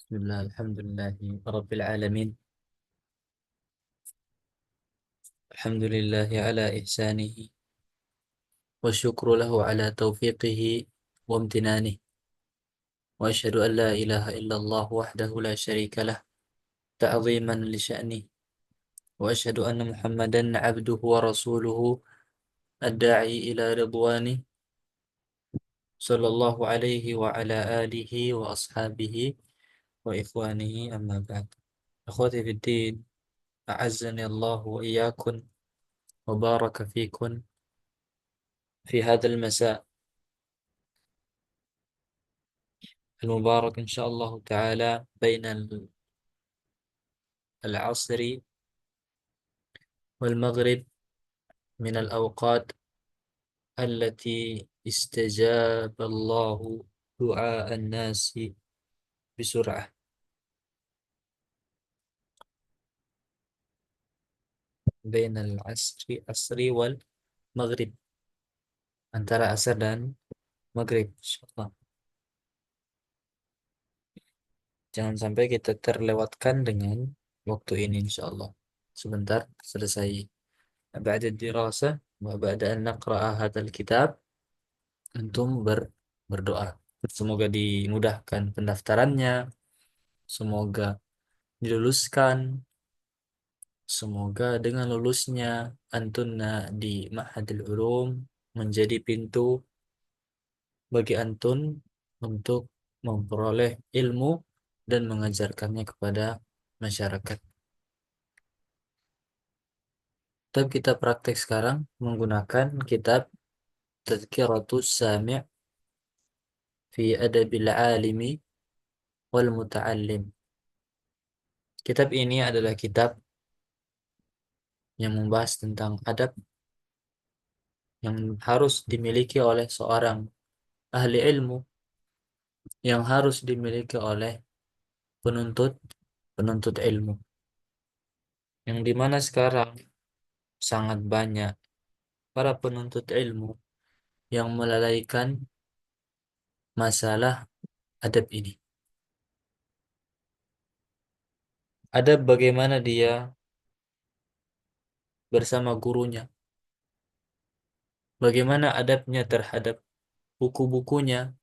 Bismillah, alhamdulillahi rabbil alamin. Alhamdulillahi ala ihsanihi. Wa syukru lahu ala taufiqihi wa amtinanih. Wa ashhadu an la ilaha illallah wahdahu la syarika lah. Ta'ziman li sya'nih. Wa ashhadu anna Muhammadan abduhu wa rasuluhu ad-da'i ila ridwanih. Sallallahu alaihi wa ala alihi wa ashabihi wa ikhwanihi amma ba'd. Akhwati fid din, a'azzani Allah wa iyyakum wa baraka fikum في هذا المساء المبارك إن شاء الله تعالى بين العصر والمغرب من الأوقات التي استجاب الله دعاء الناس بسرعة. بين العصر والمغرب، antara asar dan maghrib, insyaallah. Jangan sampai kita terlewatkan dengan waktu ini, insyaallah. Sebentar selesai ba'da dirasah wa ba'da an naqra'a hadzal kitab, antum berdoa. Semoga dimudahkan pendaftarannya, semoga diluluskan, semoga dengan lulusnya antunna di Ma'hadul Ulum menjadi pintu bagi antun untuk memperoleh ilmu dan mengajarkannya kepada masyarakat. Tapi kita praktek sekarang menggunakan kitab Tadhkiratus Sami' fi Adabil Alimi wal Muta'allim. Kitab ini adalah kitab yang membahas tentang adab yang harus dimiliki oleh seorang ahli ilmu, yang harus dimiliki oleh penuntut penuntut ilmu, yang dimana sekarang sangat banyak para penuntut ilmu yang melalaikan masalah adab ini. Adab bagaimana dia bersama gurunya, bagaimana adabnya terhadap buku-bukunya,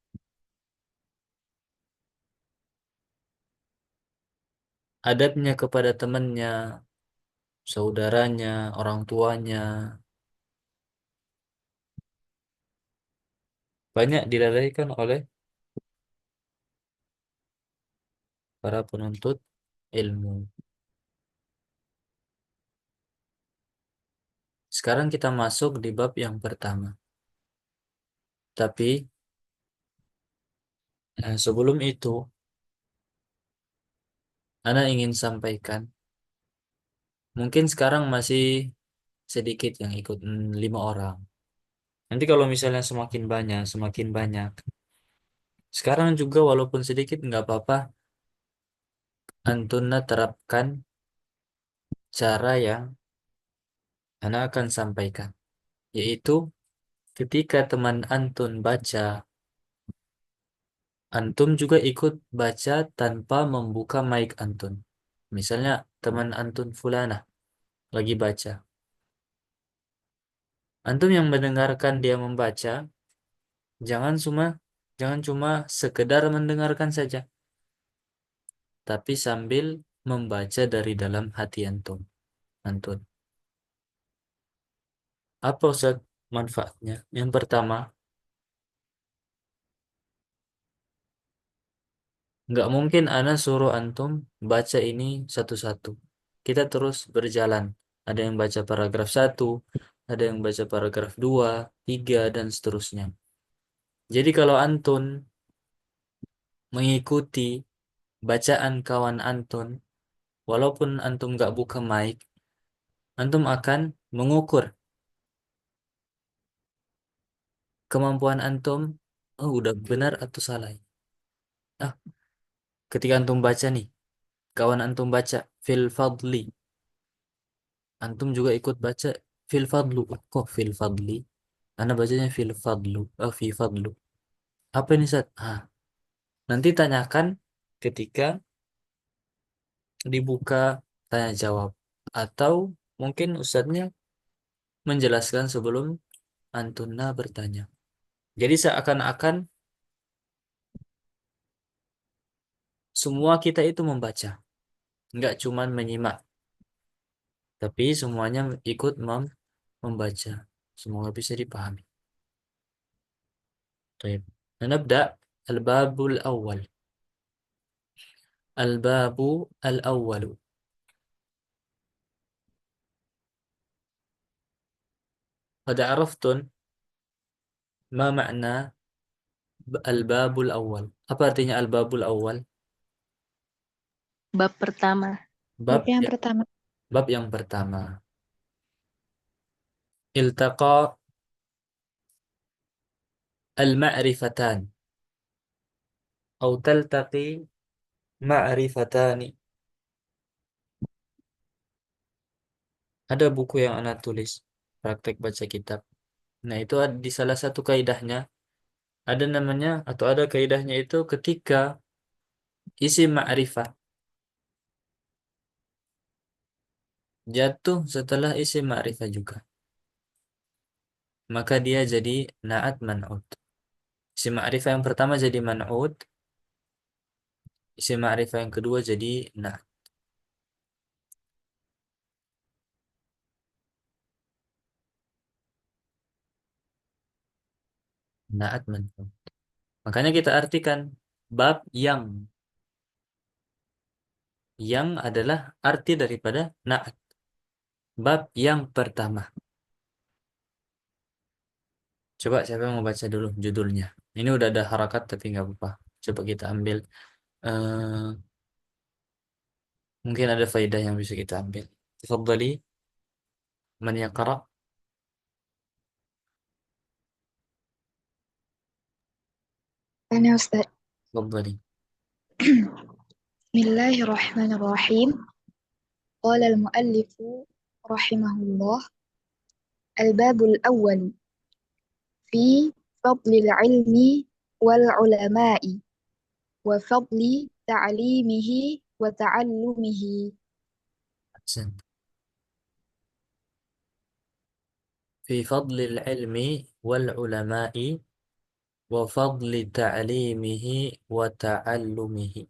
adabnya kepada temannya, saudaranya, orang tuanya, banyak dilalaikan oleh para penuntut ilmu. Sekarang kita masuk di bab yang pertama. Tapi sebelum itu, Ana ingin sampaikan, mungkin sekarang masih sedikit yang ikut, 5 orang. Nanti kalau misalnya semakin banyak. Sekarang juga walaupun sedikit nggak apa-apa, antuna terapkan cara yang Ana akan sampaikan. Yaitu ketika teman antun baca, antum juga ikut baca tanpa membuka mic antun. Misalnya teman antun fulana lagi baca. Antum yang mendengarkan dia membaca, jangan cuma jangan cuma sekedar mendengarkan saja, tapi sambil membaca dari dalam hati antum. Antun. Apa Ustaz manfaatnya? Yang pertama, nggak mungkin ana suruh antum baca ini satu-satu. Kita terus berjalan. Ada yang baca paragraf 1, ada yang baca paragraf 2, 3, dan seterusnya. Jadi kalau antun mengikuti bacaan kawan antun, walaupun antum nggak buka mic, antum akan mengukur kemampuan antum, oh udah benar atau salah. Ah, ketika antum baca nih, kawan antum baca fil fadli, antum juga ikut baca fil fadlu. Kok fil fadli? Anda bacanya fil fadlu, fi fadlu. Apa ini Sat? Nanti tanyakan ketika dibuka tanya jawab, atau mungkin ustadznya menjelaskan sebelum antuna bertanya. Jadi seakan-akan semua kita itu membaca, nggak cuman menyimak, tapi semuanya ikut membaca. Semoga bisa dipahami. طيب. نبدأ. الباب الأول. الباب الأول. قد عرفتن ما معنى الباب الأول. Apa artinya al-babul awal? Bab pertama. Bab yang ya, pertama. bab yang pertama. Iltaqa al-ma'rifatan atau taltaqi ma'rifatani. Ada buku yang anak tulis, praktek baca kitab. Nah, itu di salah satu kaidahnya ada namanya atau ada kaidahnya itu ketika isim ma'rifah jatuh setelah isim ma'rifah juga, maka dia jadi na'at man'ut. Isim ma'rifah yang pertama jadi man'ut, isim ma'rifah yang kedua jadi na'at. Na'at man'ut. Makanya kita artikan bab yang adalah arti daripada na'at. Bab yang pertama. Coba siapa yang mau baca dulu judulnya? Ini udah ada harakat tapi nggak apa-apa. Coba kita ambil. eh, Mungkin ada faedah yang bisa kita ambil. Tafadhali, man yaqra? Ana Ustaz. Tafadhali. Bismillahirrahmanirrahim. Qala al-muallifu rahimahullah al-babul awwal fi fadlil ilmi wal ulama'i wa fadli ta'limihi wa ta'allumihi. Ahsan. Fi fadlil ilmi wal ulama'i wa fadli ta'limihi wa ta'allumihi.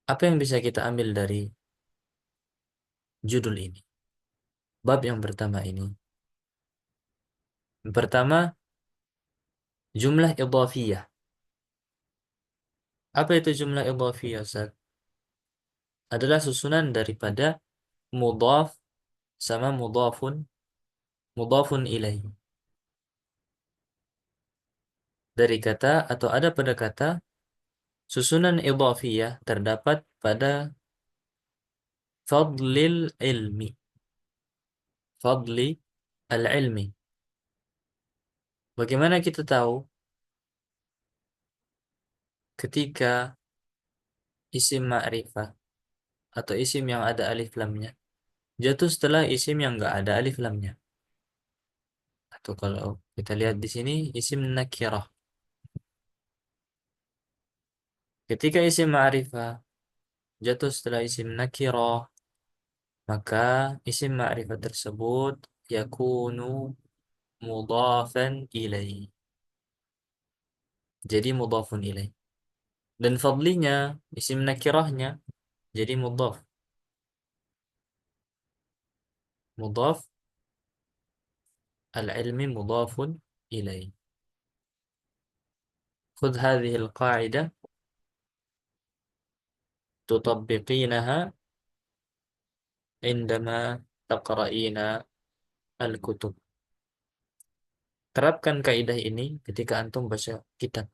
Apa yang bisa kita ambil dari judul ini? Bab yang pertama ini. Yang pertama, jumlah idhafiyah. Apa itu jumlah idhafiyah, Ustaz? Adalah susunan daripada mudhaf sama mudhafun ilaih. Dari kata atau ada pada kata susunan idhafiyah terdapat pada fadlil ilmi. Fadli al-ilmi. Bagaimana kita tahu ketika isim ma'rifah atau isim yang ada alif lamnya jatuh setelah isim yang enggak ada alif lamnya? Atau kalau kita lihat di sini isim nakirah. Ketika isim ma'rifah jatuh setelah isim nakirah, maka isim ma'rifah tersebut yakunu mudhafan ilaih. Jadi mudhafun ilaih. Dan fadlinya isim nakirahnya jadi mudhaf. Mudhaf al-ilmi mudhafun ilaih. خذ هذه القاعدة تطبقينها عندما تقرأين الكتب. Terapkan kaidah ini ketika antum baca kitab.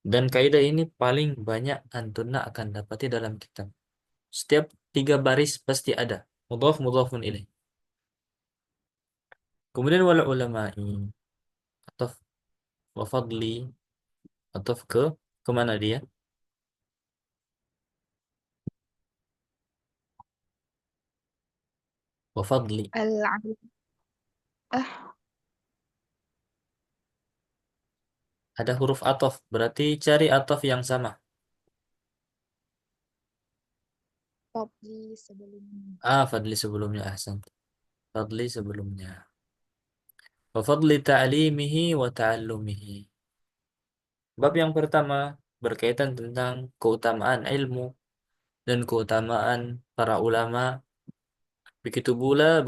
Dan kaidah ini paling banyak antuna akan dapati dalam kitab. Setiap 3 baris pasti ada. Mudhaf mudhafun ilaih. Kemudian wal ulama'i. Atau wa fadli. Atau kemana dia? Wa fadli. Al-'ilm. Ah, Ada huruf atof, berarti cari atof yang sama. Fadli sebelumnya. Fadli sebelumnya, ahsan. Fadli sebelumnya. Wa fadli ta'limihi wa ta'allumihi. Bab yang pertama berkaitan tentang keutamaan ilmu dan keutamaan para ulama. Begitu pula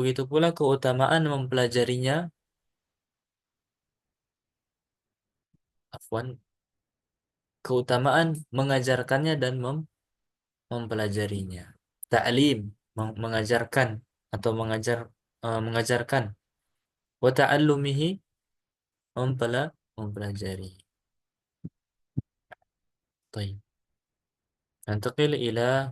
keutamaan mempelajarinya, afwan, keutamaan mengajarkannya dan mempelajarinya. Ta'lim, mengajarkan atau mengajarkan. Wa ta'allumihi, mempelajari. Baik. Nantaqil ila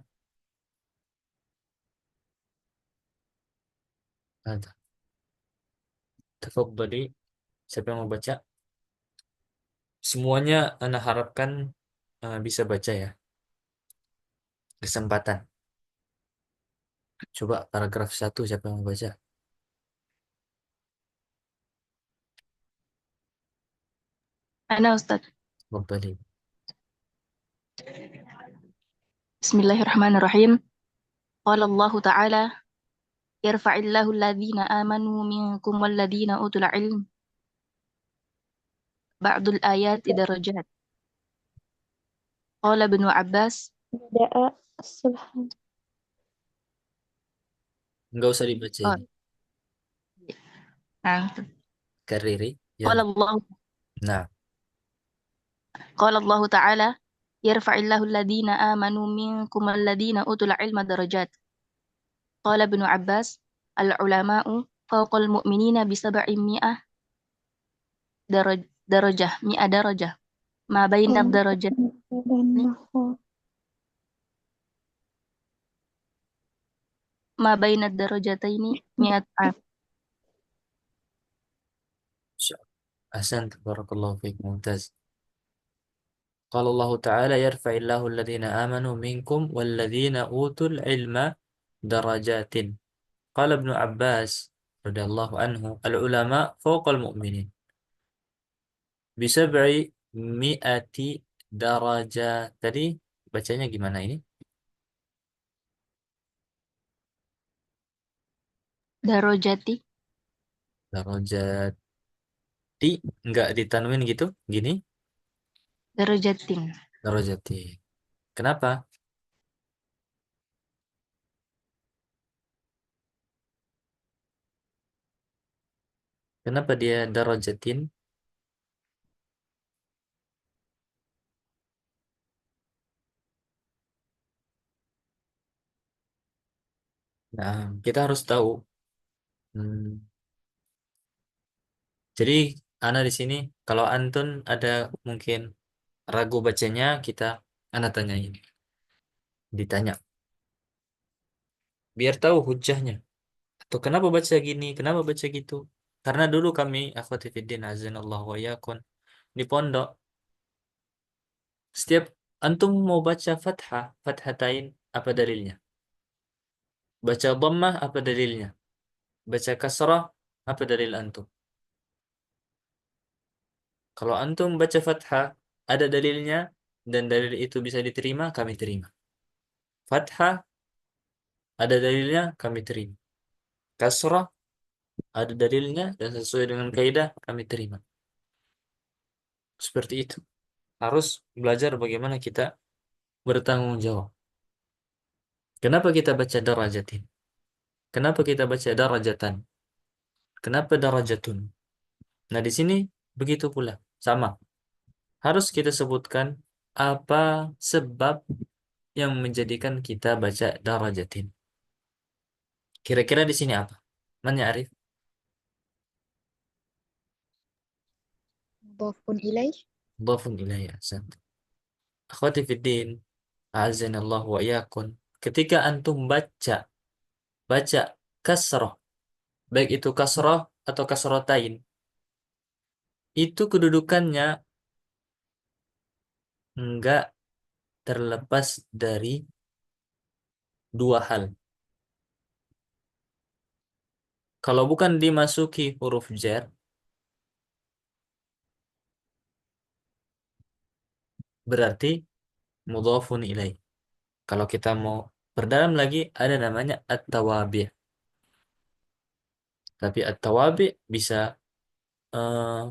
hada. Tafadhali. Siapa yang mau baca? Semuanya ana harapkan bisa baca ya. Kesempatan. Coba paragraf 1 siapa yang mau baca? Ana Ustaz. Tafadhali. Bismillahirrahmanirrahim. Qala Allah Ta'ala, yarfa'illahu alladhina amanu minkum walladhina utul ilm ba'dul ayati darajat. Qala Ibnu Abbas, بدأ السبحان Enggak usah dibaca oh, ini. nah, Kariri. qala Ya. Allah Nah, qala Allah Ta'ala, yarfa'illahu alladhina amanu minkum walladhina utul ilma darajat. Qala Ibnu Abbas, al-ulama'u fawqal mu'minina bi sab'i mi'ah mi'ah darajah. Ma baina darajat والنخل ma baina darajataini mi'at ahsan, barakallahu fiik, mumtaz. Qala Allah Ta'ala yarfa'illahu alladhina amanu minkum walladhina utul ilma darajatin. Qala Ibnu Abbas radhiyallahu anhu, al-ulama fawqal mu'minin bisab'i mi'ati darajat. Tadi bacanya gimana ini? darajati Darajati, enggak ditanwin gitu, gini. darajatin. Darajati. Kenapa? Kenapa dia darajatin? Nah, kita harus tahu. Hmm, jadi ana di sini, kalau antun ada mungkin ragu bacanya, ana tanyain, ditanya, biar tahu hujahnya. Atau kenapa baca gini, kenapa baca gitu? Karena dulu kami, akhwati fiddin azanallahu wa iyyakum, di pondok, setiap antum mau baca fathah, fathatain, apa dalilnya? Baca dhammah, apa dalilnya? Baca kasrah, apa dalil antum? Kalau antum baca fathah, ada dalilnya, dan dalil itu bisa diterima, kami terima. Fathah, ada dalilnya, kami terima. Kasrah, ada dalilnya, dan sesuai dengan kaidah, kami terima. Seperti itu. Harus belajar bagaimana kita bertanggung jawab. Kenapa kita baca darajatin? Kenapa kita baca darajatan? Kenapa darajatun? Nah, di sini begitu pula. Sama. Harus kita sebutkan apa sebab yang menjadikan kita baca darajatin. Kira-kira di sini apa? Man ya'rif? Mudhafun ilaih. Dhafun ilayya. Ahsant. Akhwati fiddin, a'azzanallahu wa iyyakum. Ketika antum baca kasrah, baik itu kasrah atau kasrotain, itu kedudukannya enggak terlepas dari dua hal. Kalau bukan dimasuki huruf jar, berarti mudhafun ilaih. Kalau kita mau perdalam lagi, ada namanya at-tawabi'. Tapi at-tawabi' bisa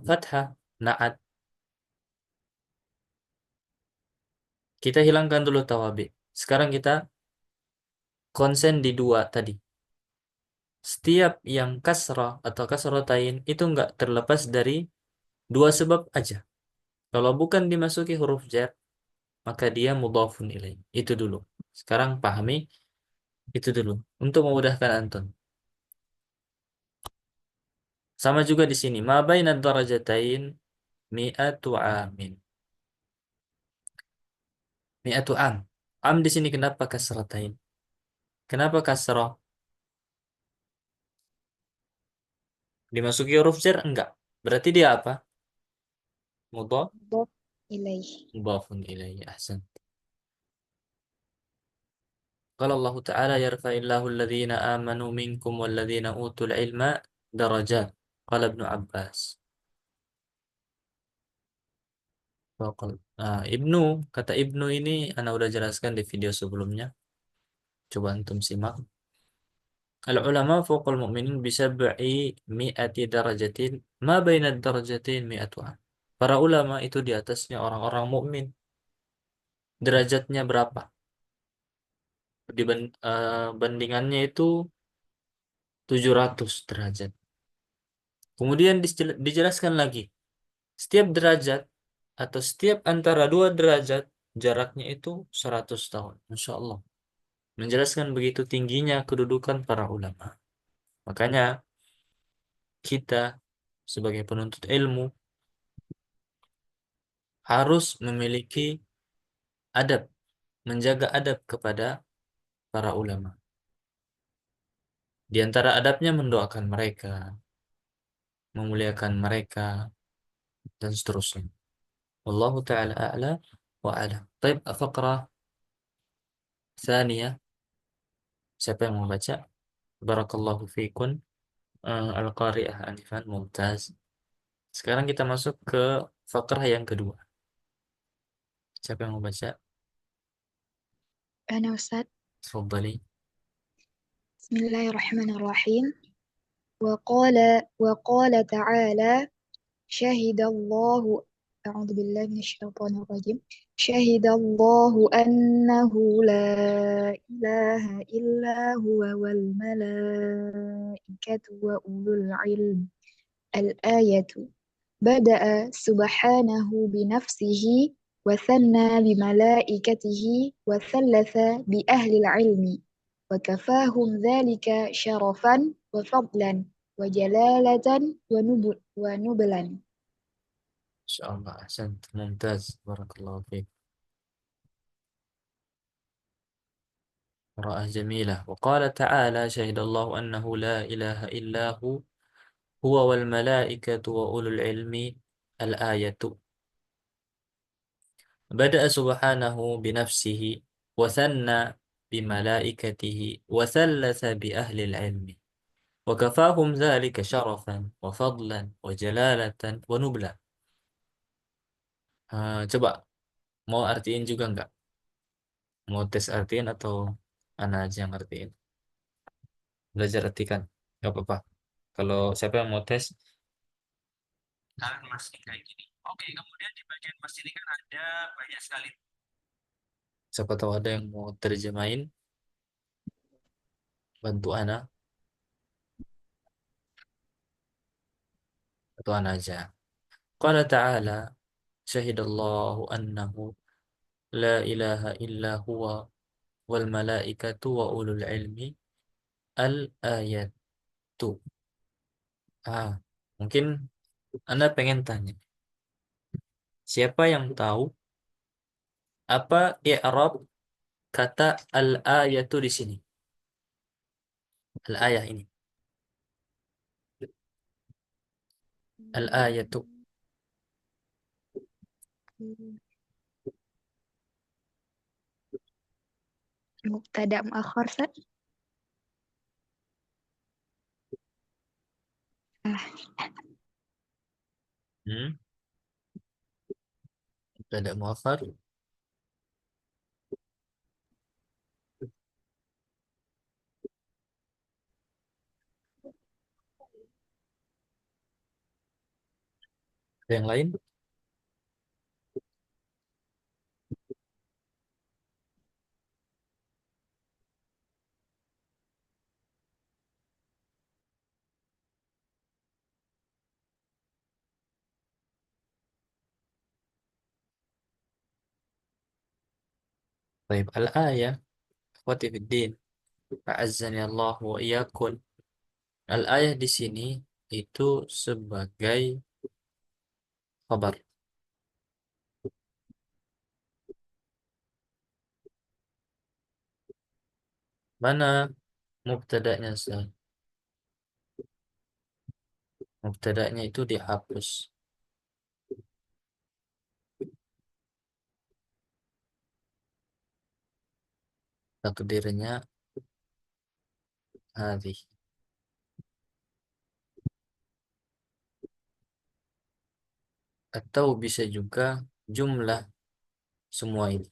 fathah, na'at. Kita hilangkan dulu tawabi'. Sekarang kita konsen di dua tadi. Setiap yang kasrah atau kasrotain itu enggak terlepas dari dua sebab aja. Kalau bukan dimasuki huruf jar, maka dia mudhafun ilaih. Itu dulu. Sekarang pahami itu dulu untuk memudahkan antum. Sama juga di sini. Ma bainad darajatain mi'atu amin. Mi'atu am. Am di sini kenapa kasratain? Kenapa kasrah? Dimasuki huruf jar enggak. Berarti dia apa? Mudhaf, مضاف إليه. mudhafun ilaihi. Ahsan. Qala Allah Ta'ala yarfa'illahu alladhina amanu minkum walladhina utul ilma darajat. Qala Ibnu Abbas. Ibnu, kata Ibnu ini ana udah jelaskan di video sebelumnya. Coba antum simak. Al-ulama fawqal mu'minin bisab'i mi'ati darajatin ma baina darajatin mi'atu am. Para ulama itu di atasnya orang-orang mukmin. Derajatnya berapa? Bandingannya itu 700 derajat. Kemudian dijelaskan lagi, setiap derajat atau setiap antara dua derajat jaraknya itu 100 tahun. Masya Allah. Menjelaskan begitu tingginya kedudukan para ulama. Makanya kita sebagai penuntut ilmu harus memiliki adab, menjaga adab kepada para ulama. Di antara adabnya mendoakan mereka, memuliakan mereka, dan seterusnya. Wallahu ta'ala a'la wa a'lam. Baik, faqrah tsaniyah. Siapa yang mau baca? Barakallahu fiikun. Al-Qari'ah Anifan Mumtaz. Sekarang kita masuk ke fakrah yang kedua. Siapa yang mau baca? أنا أستاذ. Tafadhali. بسم الله الرحمن الرحيم. وقال تعالى شهد الله أعوذ بالله من الشيطان الرجيم شهد الله أنه لا إله إلا هو والملائكة وأولو العلم الآية بدأ سبحانه بنفسه وثنى بملائكته وثلث بأهل العلم وكفاهم ذلك شرفا وفضلا وجلالة ونبلا. Insyaallah. Ahsant. Mumtaz. Barakallahu fiik. قراءة جميلة. وقال تعالى شهد الله أنه لا إله إلا هو والملائكة وأولو العلم الآية بدأ سبحانه بنفسه وثنى بملائكته وثلث بأهل العلم وكفاهم ذلك شرفا وفضلا وجلالة ونبلا. Coba mau artiin juga nggak? Mau tes artiin atau ana aja yang artiin? Belajar artikan, nggak apa-apa. Kalau siapa yang mau tes, kalian masih kayak gini. Oke, kemudian di bagian mas ini kan ada banyak sekali. Siapa tahu ada yang mau terjemahin, bantu ana atau ana aja. Qala ta'ala syahidallahu annahu la ilaha illa huwa wal malaikatu wa ulul ilmi al ayatu. Mungkin Anda pengen tanya, siapa yang tahu apa i'rab kata al-ayatu di sini? Al-ayah ini. Al-ayatu. مبتدأ مؤخر ست. Hmm? Tidak muakhar. Yang lain? Baik, al-ayah, ikhwati fiddin, a'azzani Allah wa iyyakum. Al-ayah di sini itu sebagai khabar. Mana mubtada'nya, Ustaz? Mubtada'nya itu dihapus. Takdirnya hadhi. Atau bisa juga jumlah semua ini.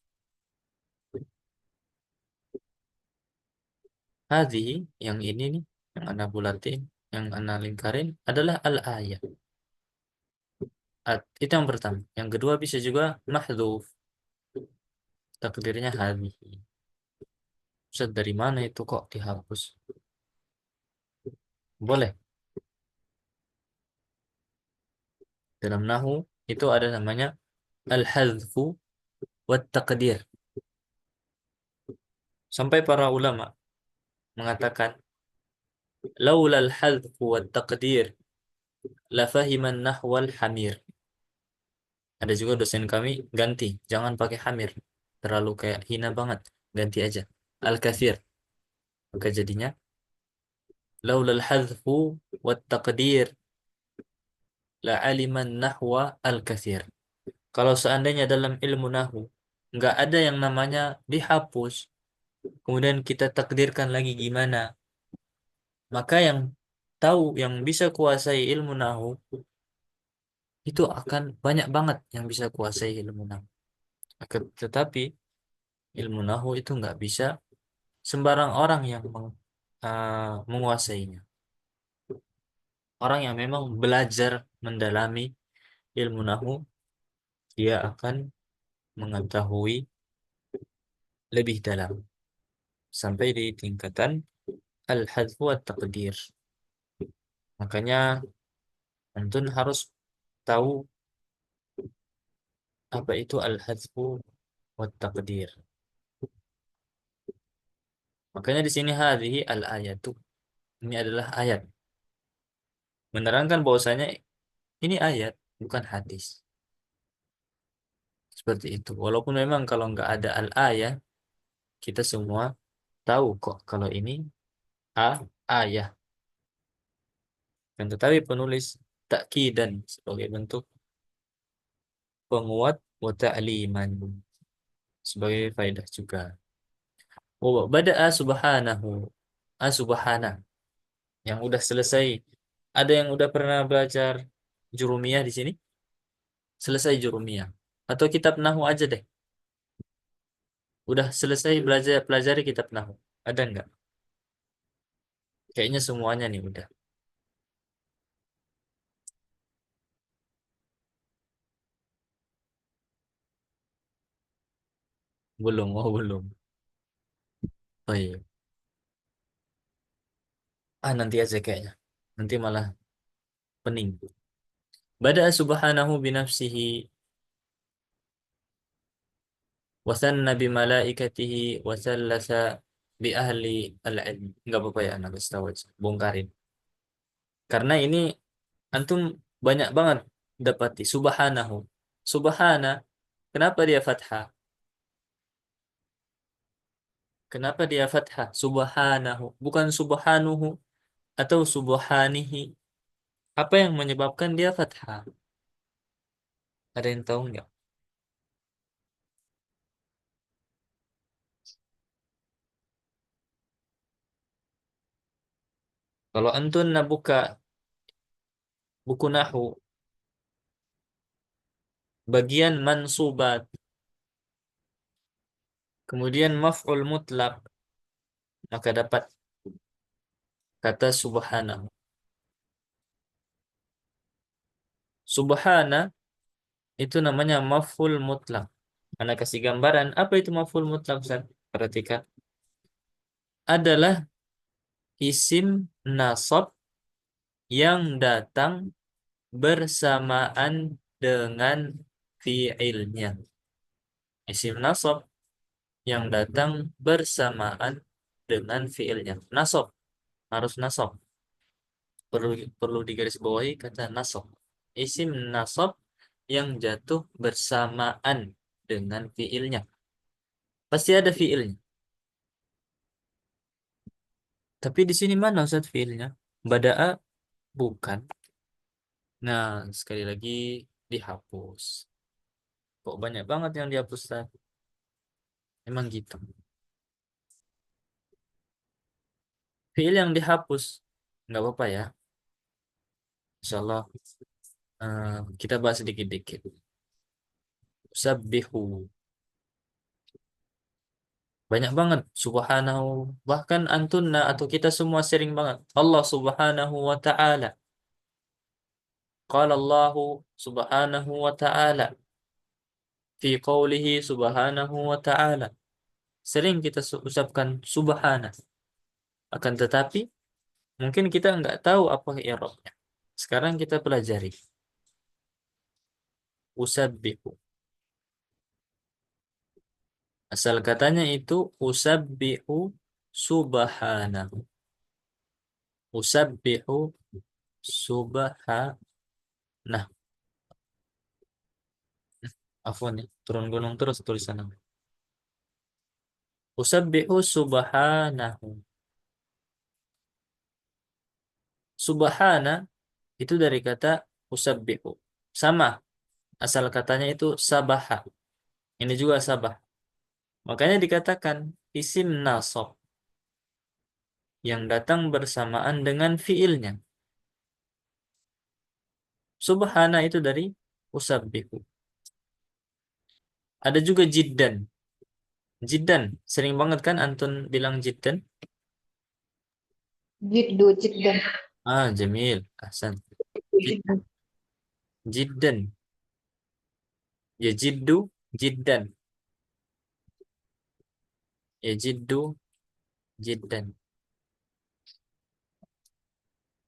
Hadhi, yang ini nih, yang ana bulatin, yang ana lingkarin adalah al-ayah. Itu yang pertama. Yang kedua bisa juga mahdhuf. Takdirnya hadhi. Ustaz, dari mana itu kok dihapus? Boleh. Dalam nahu itu ada namanya al-hadfu wat taqdir. Sampai para ulama mengatakan laulal hadfu wat taqdir la fahiman nahwal hamir. Ada juga dosen kami ganti, jangan pakai hamir. Terlalu kayak hina banget. Ganti aja al-kathir. Maka jadinya laulal hadfu wat taqdir la aliman nahwa al-kathir. Kalau seandainya dalam ilmu nahu nggak ada yang namanya dihapus, kemudian kita takdirkan lagi gimana, maka yang tahu, yang bisa kuasai ilmu nahu itu akan banyak banget yang bisa kuasai ilmu nahu. Tetapi ilmu nahu itu nggak bisa sembarang orang yang menguasainya. Orang yang memang belajar mendalami ilmu nahu, dia akan mengetahui lebih dalam sampai di tingkatan al-hadfu wa taqdir. Makanya antum harus tahu apa itu al-hadfu wa taqdir. Makanya di sini hadhihi al-ayatu. Ini adalah ayat. Menerangkan bahwasanya ini ayat, bukan hadis. Seperti itu. Walaupun memang kalau nggak ada al-ayah, kita semua tahu kok kalau ini ayah. Dan tetapi penulis takkidan sebagai bentuk penguat wa ta'liman, sebagai faedah juga. Wa bada'a subhanahu. Subhana yang udah selesai. Ada yang udah pernah belajar jurumiyah di sini? Selesai jurumiyah. Atau kitab nahu aja deh. Udah selesai belajar pelajari kitab nahu. Ada nggak? Kayaknya semuanya nih udah. Belum, oh belum. Oh iya. Nanti aja kayaknya. Nanti malah pening. Bada'a subhanahu binafsihi wa thanna bi malaikatihi wa thallasa bi ahli al-ilm. Enggak apa-apa ya, anak kasih tahu aja. Bongkarin. Karena ini antum banyak banget dapati subhanahu. Subhana, kenapa dia fathah? Kenapa dia fathah? Subhanahu, bukan subhanuhu atau subhanihi. Apa yang menyebabkan dia fathah? Ada yang tahu nggak? Kalau antun buka buku nahu, bagian mansubat, kemudian maf'ul mutlak, maka dapat kata subhanahu. Subhana itu namanya maf'ul mutlak. Karena kasih gambaran, apa itu maf'ul mutlak, Ustaz? Perhatikan. Adalah isim nasab yang datang bersamaan dengan fi'ilnya. Isim nasab yang datang bersamaan dengan fi'ilnya. Nasab, harus nasab. Perlu digarisbawahi kata nasab. Isim nasab yang jatuh bersamaan dengan fiilnya. Pasti ada fiilnya. Tapi di sini mana Ustaz fiilnya? Bada'a bukan. Nah, sekali lagi dihapus. Kok banyak banget yang dihapus, Ustaz? Emang gitu. Fiil yang dihapus nggak apa-apa ya. Insyaallah kita bahas sedikit-dikit. Sabbihu. Banyak banget subhanahu, bahkan antunna atau kita semua sering banget Allah subhanahu wa ta'ala. Qala Allah subhanahu wa ta'ala fi qawlihi subhanahu wa ta'ala. Sering kita ucapkan subhana, akan tetapi mungkin kita nggak tahu apa i'rabnya. Sekarang kita pelajari. Usabbihu, asal katanya itu usabbihu subhanahu. Usabbihu subhanahu. Afwan ya, turun gunung terus tulisan aku. Usabbihu subhanahu. Subhana itu dari kata usabbihu. Sama, asal katanya itu sabaha. Ini juga sabah. Makanya dikatakan isim nasab yang datang bersamaan dengan fiilnya. Subhana itu dari usabbihu. Ada juga jiddan. Jiddan, sering banget kan Antun bilang jiddan? Jiddu, jiddan. Jamil. Ahsan. Jiddu. Jiddan. Ya jiddu, jiddan. Ya jiddu, jiddan.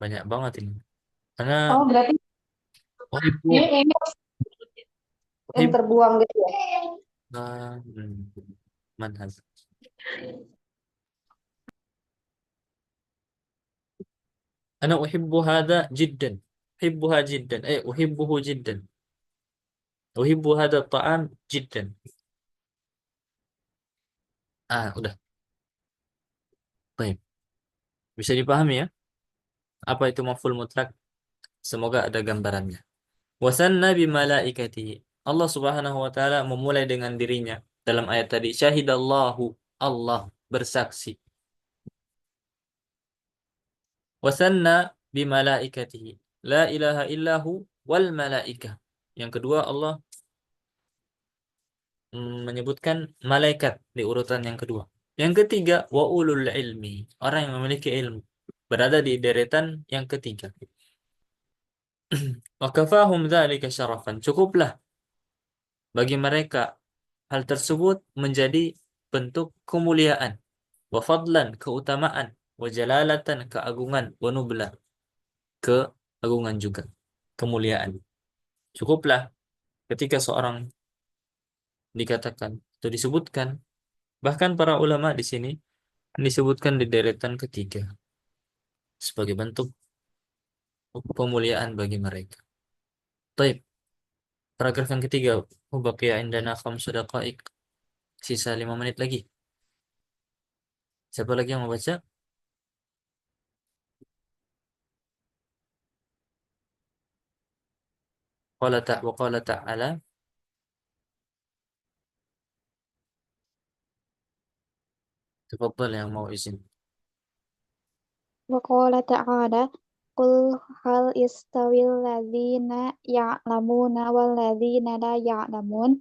Banyak banget ini. Karena Oh, berarti uhibbu, ini yang uhibbu, terbuang gitu ya? manhaj. Ana uhibbu hadha jiddan. Uhibbuha jiddan. Uhibbuhu jiddan. Uhibbu hadha ta'am jiddan. Udah. Baik. Bisa dipahami ya? Apa itu maf'ul mutlak? Semoga ada gambarannya. Wasanna bimalaikatihi. Allah Subhanahu wa taala memulai dengan dirinya dalam ayat tadi. Syahidallahu, Allah bersaksi. Wasanna bimalaikatihi. La ilaha illahu wal malaikah. Yang kedua Allah menyebutkan malaikat di urutan yang kedua. Yang ketiga wa ulul ilmi. Orang yang memiliki ilmu berada di deretan yang ketiga. Wa kafahum dzalika syarafan. Cukuplah bagi mereka hal tersebut menjadi bentuk kemuliaan, wa fadlan keutamaan, wa jalalatan keagungan, wa nubla keagungan juga, kemuliaan. Cukuplah ketika seorang dikatakan atau disebutkan, bahkan para ulama di sini disebutkan di deretan ketiga sebagai bentuk pemuliaan bagi mereka. Baik, paragraf yang ketiga, baqiya indana khamsu daqaiq. Sisa 5 menit lagi. Siapa lagi yang mau baca? Wa qala ta'ala. Tafadhal yang mau izin. وقال تعالى قل هل يستوي الذين يعلمون والذين لا يعلمون.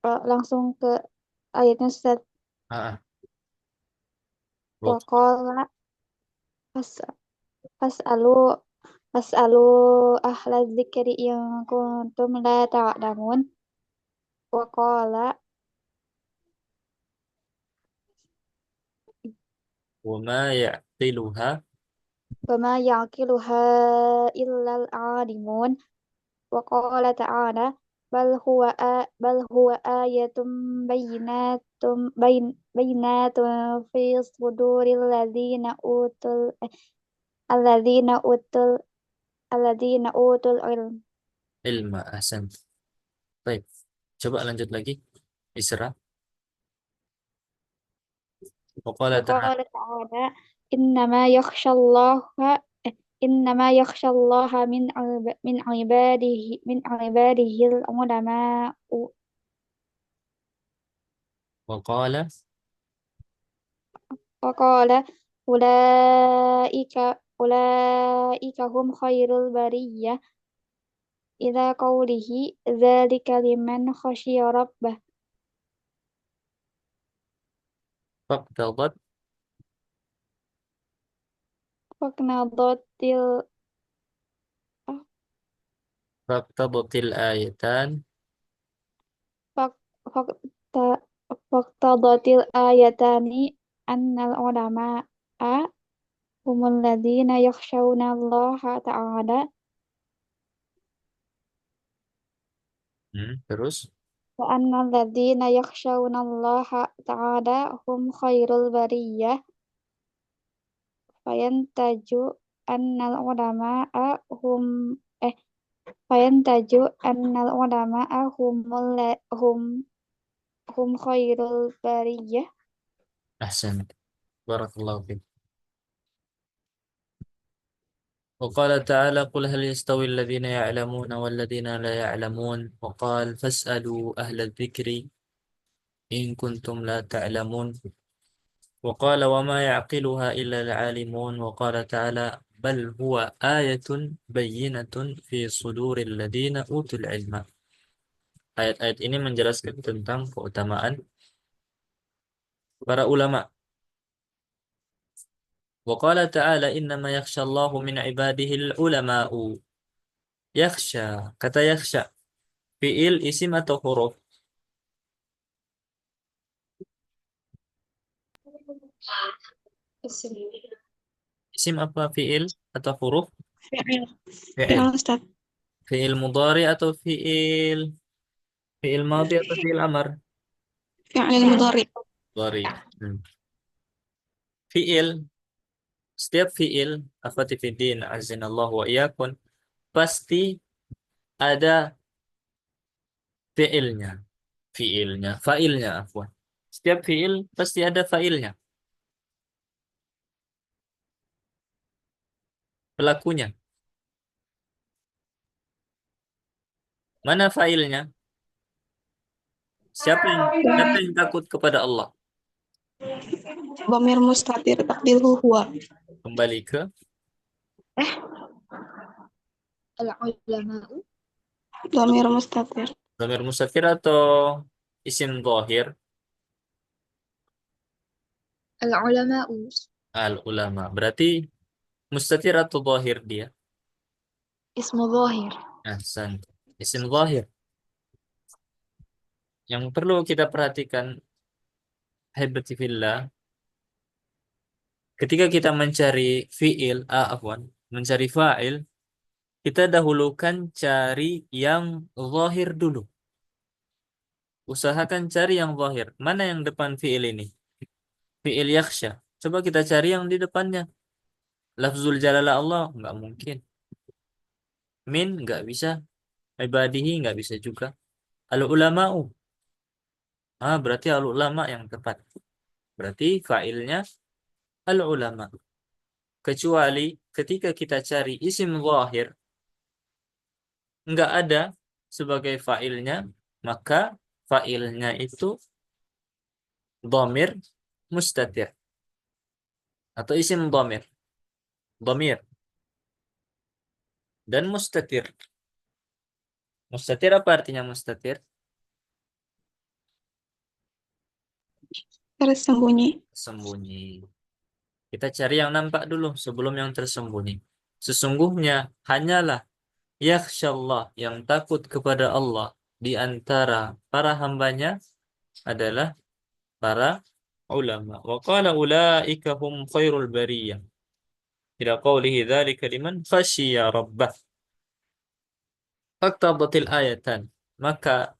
Langsung ke ayatnya Ustaz. Ah, wa- Waqala fas'alu Fas'alu ahla dzikri in kuntum la ta'lamun. Wa qala وما يعقلها wa ma yaqiluha illal alimun. Wa qala ta'ala bal huwa ayatun bayyinatun fi suduril ladzina utul alladzina utul ilm. ilma. Ahsan. Baik. Coba lanjut lagi. Isra. وقال تعالى وقال تعالى إنما يخشى الله إنما يخشى الله من عباده العلماء. وقال وقال أولئك هم خير البرية إلى قوله ذلك لمن خشي ربه. فاقتضت فاقتضت فاقتضت الآيتان فاقت- فاقتضت الآيتان أن العلماء هم الذين يخشون الله تعالى terus وأن الذين يخشون الله تعالى هم خير البرية فينتج أن العلماء هم فينتج أن العلماء هم خير البرية. أحسن. بارك الله فيك. وقال تعالى قل هل يستوي الذين يعلمون والذين لا يعلمون وقال فاسألوا أهل الذكر إن كنتم لا تعلمون وقال وما يعقلها إلا العالمون وقال تعالى بل هو آية بينة في صدور الذين أوتوا العلم. Ayat-ayat ini menjelaskan tentang keutamaan para ulama. وقال تعالى إنما يخشى الله من عباده العلماء. Yakhsha, kata yakhsha, fiil, isim atau huruf? Isim apa fiil atau huruf? Fi'il. Fiil. Fi'il Ustaz. Fiil mudhari atau fiil madhi atau fiil amar? Fi'il mudhari. Mudhari. Fiil, setiap fiil, akhwati fiddin, azinallahu wa iyakun, pasti ada fiilnya. Failnya, afwan. Setiap fiil pasti ada failnya, pelakunya. Mana failnya? Siapa yang takut kepada Allah? Dhamir mustatir takdirhu huwa. Kembali ke Al-ulama'u Dhamir mustatir. dhamir mustatir atau isim zahir? al-ulama'u Al-ulama. Berarti mustatir atau zahir dia? ismu zahir. Ahsan. Isim zahir. Yang perlu kita perhatikan, hebati fillah, ketika kita mencari fiil, afwan, mencari fa'il, kita dahulukan cari yang zahir dulu. Usahakan cari yang zahir. Mana yang depan fiil ini? Fiil yakhsha. Coba kita cari yang di depannya. Lafzul jalalah Allah, nggak mungkin. Min, nggak bisa. Ibadihi, nggak bisa juga. Al-ulama'u. Berarti al-ulama yang tepat. Berarti fa'ilnya al-ulama. Kecuali ketika kita cari isim zahir, nggak ada sebagai fa'ilnya, maka fa'ilnya itu dhamir mustatir. Atau isim dhamir. Dhamir. Dan mustatir. Mustatir apa artinya mustatir? Tersembunyi. Sembunyi. Kita cari yang nampak dulu sebelum yang tersembunyi. Sesungguhnya hanyalah yakhsyallah yang takut kepada Allah di antara para hambanya adalah para ulama. Wa qala ulaika hum khairul bariyah. Ila qawlihi dzalika liman khasyiya rabbah. Faqtadatil ayatan. Maka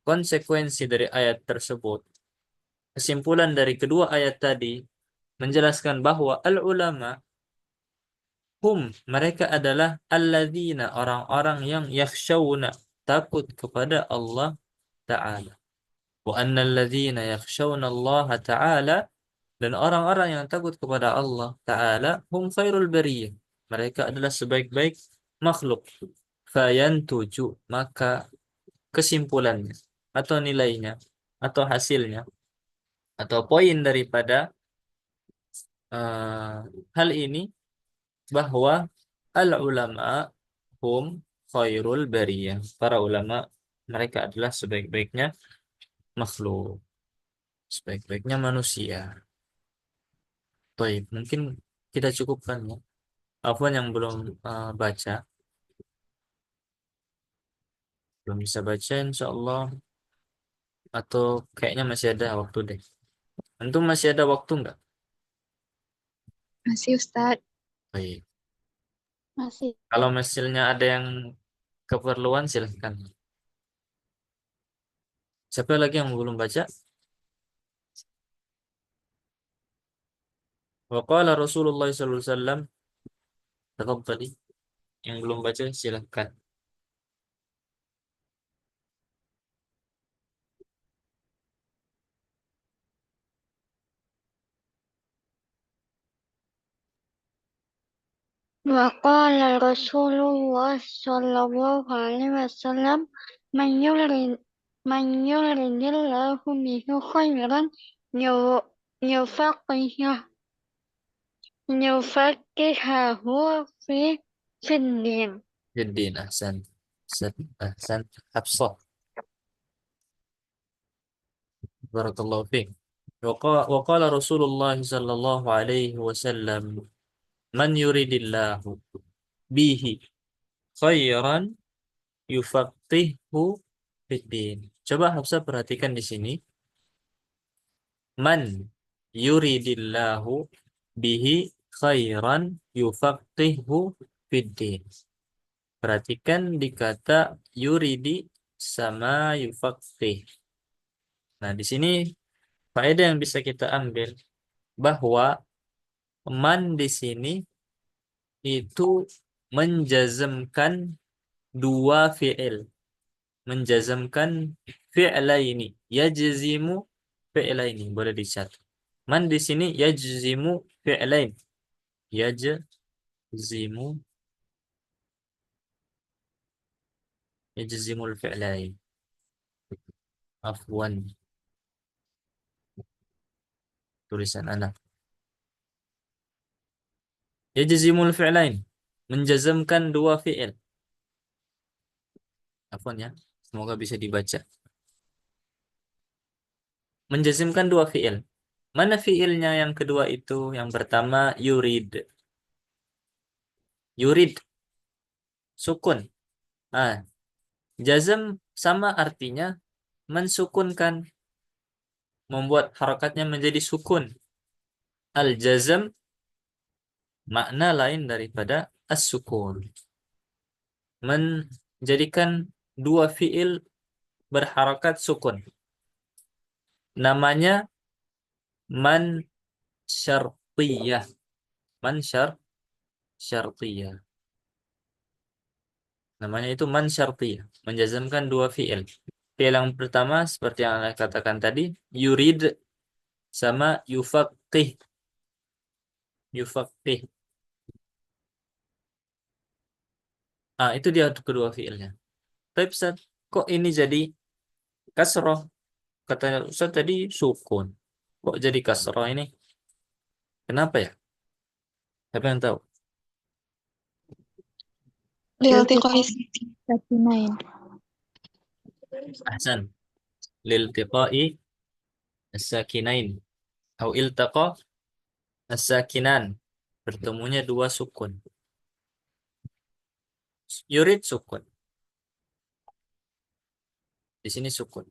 konsekuensi dari ayat tersebut, kesimpulan dari kedua ayat tadi menjelaskan bahwa al-ulama mereka adalah alladzina, orang-orang yang yakhshawna, takut kepada Allah Ta'ala. Wa annal ladzina yakhshawna Allah Ta'ala, dan orang-orang yang takut kepada Allah Ta'ala khairul bariyah, mereka adalah sebaik-baik makhluk. Fayantuju, maka kesimpulannya atau nilainya atau hasilnya atau poin daripada hal ini bahwa al-ulama khairul bariyah, para ulama mereka adalah sebaik-baiknya makhluk, sebaik-baiknya manusia. Baik, mungkin kita cukupkan ya. Afwan yang belum baca, belum bisa baca insyaallah, atau kayaknya masih ada waktu deh. Antum masih ada waktu nggak? Masih Ustaz. Baik. Masih. Kalau misalnya ada yang keperluan silahkan. Siapa lagi yang belum baca? Wa qala Rasulullah sallallahu alaihi wasallam, tafadhali. Yang belum baca silahkan. وقال رسول الله صلى الله عليه وسلم من يرد الله به خيرا يفقهه في الدين. Jadin, ahsan. Ahsan. Hafsah. Barakallahu fiik. Wa qala Rasulullah sallallahu alaihi wasallam, man yuridillahu bihi khairan yufaqihu fiddin. Coba Hafsah perhatikan di sini. Man yuridillahu bihi khairan yufaqihu fiddin. Perhatikan di kata yuridi sama yufaqih. Nah, di sini faedah yang bisa kita ambil bahwa man di sini itu menjazmkan dua fi'il. Menjazmkan fi'laini. Yajzimu fi'laini. Boleh dicatat. Man di sini yajzimu fi'lain. Yajzimul fi'lain. Afwan. Tulisan anak. Yajzimul fi'lain. Menjazmkan dua fi'il. Afwan ya. Semoga bisa dibaca. Menjazmkan dua fi'il. Mana fi'ilnya yang kedua itu? Yang pertama yurid. Yurid. Sukun. Nah, jazm sama artinya mensukunkan. Membuat harakatnya menjadi sukun. Al-jazm makna lain daripada as-sukun. Menjadikan dua fi'il berharakat sukun. Namanya man syartiyah. Man syartiyah. Namanya itu man syartiyah. Menjazmkan dua fi'il. Fi'il yang pertama seperti yang saya katakan tadi, yurid sama yufaqih. Yufaqih. Itu dia kedua fi'ilnya. Tapi Ustaz, kok ini jadi kasroh? Kata Ustaz tadi sukun. Kok jadi kasroh ini? Kenapa ya? Siapa yang tahu? Sakinain. Ahsan. Liltiqai as-sakinain. Atau iltaqa as-sakinan. bertemunya dua sukun. Yurid sukun. Di sini sukun.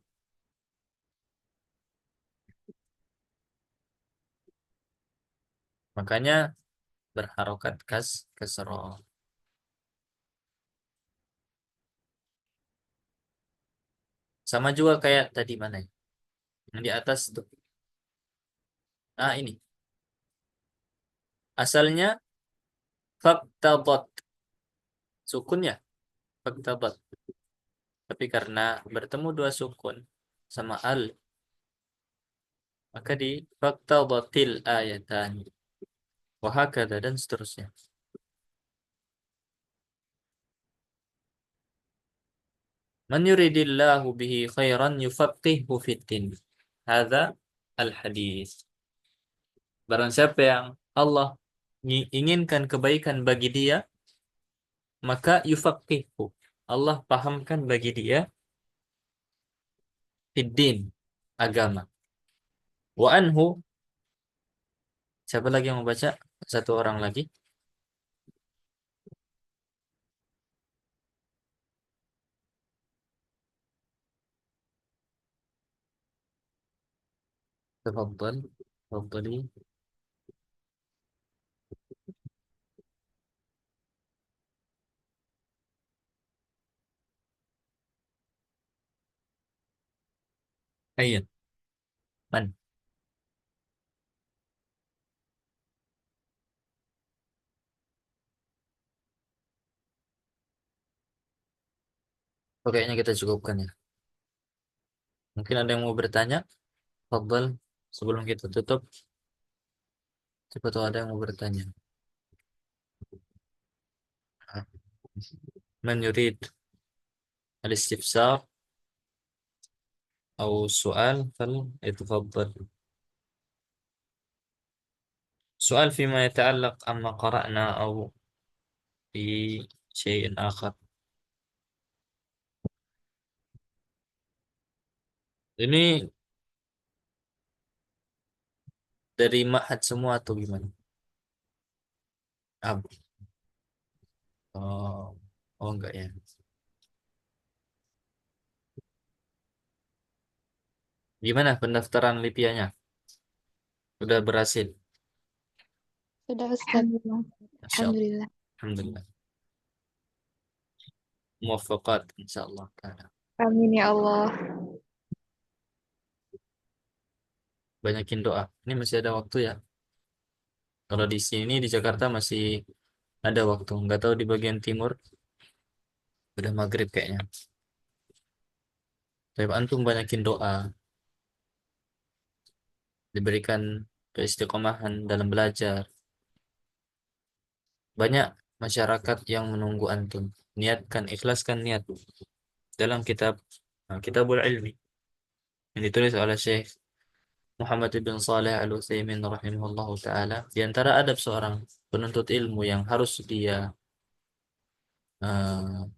Makanya berharokat kasroh. Sama juga kayak tadi mana ya? Yang di atas tuh. Nah ini. Asalnya faktabat. Sukun ya? Faktabat. Tapi karena bertemu dua sukun sama al, maka di faktabatil ayatan. Wahakada dan seterusnya. Man yuridillahu bihi khairan yufaqihu fiddin. Hadza al-hadis. Barang siapa yang Allah inginkan kebaikan bagi dia, maka yufaqihu. Allah pahamkan bagi dia fiddin, agama. Wa anhu, siapa lagi yang membaca? Satu orang lagi. Tafadhal, tafadhali. Ayat. Man. Oke, kayaknya kita cukupkan ya. Mungkin ada yang mau bertanya? Tafadhal, sebelum kita tutup, siapa tahu ada yang mau bertanya. Man yurid al-istifsar أو سؤال فليتفضل. سؤال فيما يتعلق أما قرأنا أو في شيء آخر. Ini dari Ma'had semua atau gimana? Ab. Oh, oh enggak ya. Gimana pendaftaran Lipianya? Sudah berhasil? Sudah Ustaz. Alhamdulillah. Masya Allah. Alhamdulillah. Alhamdulillah. Muwaffaqat insyaallah. Amin ya Allah. Banyakin doa. Ini masih ada waktu ya. Kalau di sini di Jakarta masih ada waktu. Enggak tahu di bagian timur udah maghrib kayaknya. Tapi antum banyakin doa, diberikan keistiqomahan dalam belajar. Banyak masyarakat yang menunggu antum. Niatkan, ikhlaskan niat dalam Kitabul Ilmi yang ditulis oleh Syekh Muhammad bin Saleh Al-Utsaimin rahimahullah taala. Di antara adab seorang penuntut ilmu yang harus dia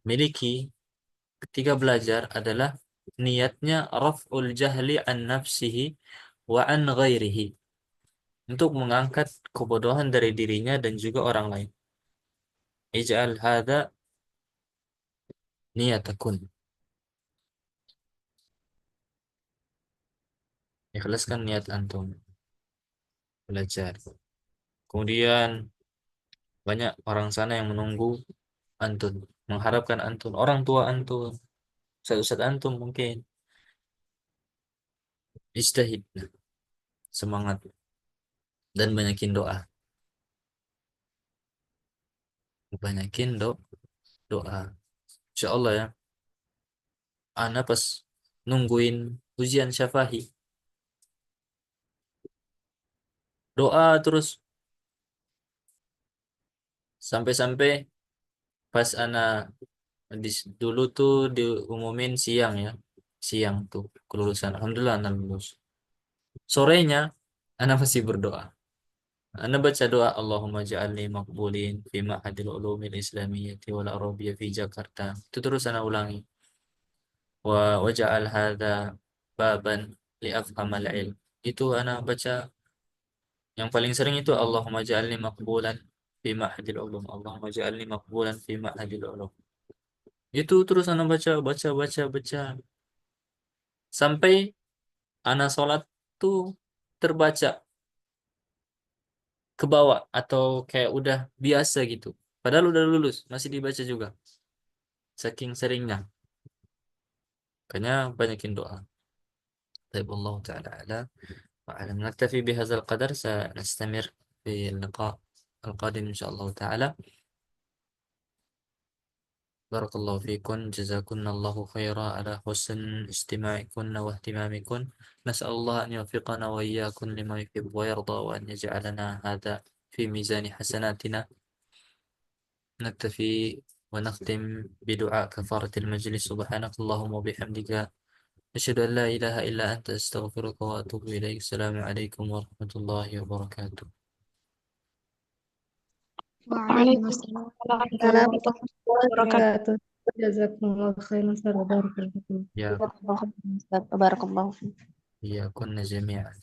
miliki ketika belajar adalah niatnya raf'ul jahli an nafsihi wa an ghairihi, untuk mengangkat kebodohan dari dirinya dan juga orang lain. Ij'al hadza niyatakun. Ikhlaskan niat antum belajar. Kemudian banyak orang sana yang menunggu antum, mengharapkan antum, orang tua antum, ustaz antum mungkin. Ijtahid, semangat dan banyakin doa. Banyakin doa. Insyaallah ya. Ana pas nungguin ujian syafahi, doa terus sampai-sampai pas ana dulu tuh diumumin siang ya. Siang tuh kelulusan. Alhamdulillah ana lulus. Sorenya ana masih berdoa. Ana baca doa Allahumma ja'alni maqbulin fi ma'hadil ulumil islamiyyati wal arabiyyah fi Jakarta. Itu terus ana ulangi. Waja'al hadza baban li afhamal ilm. Itu ana baca, Yang paling sering itu Allahumma ja'alni maqbulan fi ma'hadil ulum. Allahumma ja'alni maqbulan fi ma'hadil ulum. Itu terus anak baca sampai anak sholat tuh terbaca ke bawah atau kayak udah biasa gitu. Padahal udah lulus, masih dibaca juga. Saking seringnya. Makanya banyakin doa. طيب الله تعالى أعلى وأعلم. نكتفي بهذا القدر، سنستمر في اللقاء القادم إن شاء الله تعالى. بارك الله فيكن، جزاكن الله خيرا على حسن استماعكن واهتمامكن. نسأل الله أن يوفقنا وإياكن لما يحب ويرضى، وأن يجعلنا هذا في ميزان حسناتنا. نكتفي ونختم بدعاء كفارة المجلس. سبحانك اللهم وبحمدك، أشهد أن لا إله إلا أنت، أستغفرك وأتوب إليك. السلام عليكم ورحمة الله وبركاته. وعليكم Waalaikumsalam السلام ورحمة warahmatullahi الله وبركاته. wabarakatuh. Jazakumullah khairan wa barakallahu fikum. يا Barakallahu fiik, Ustaz. Barakallahu fiik. إياكن جميعا.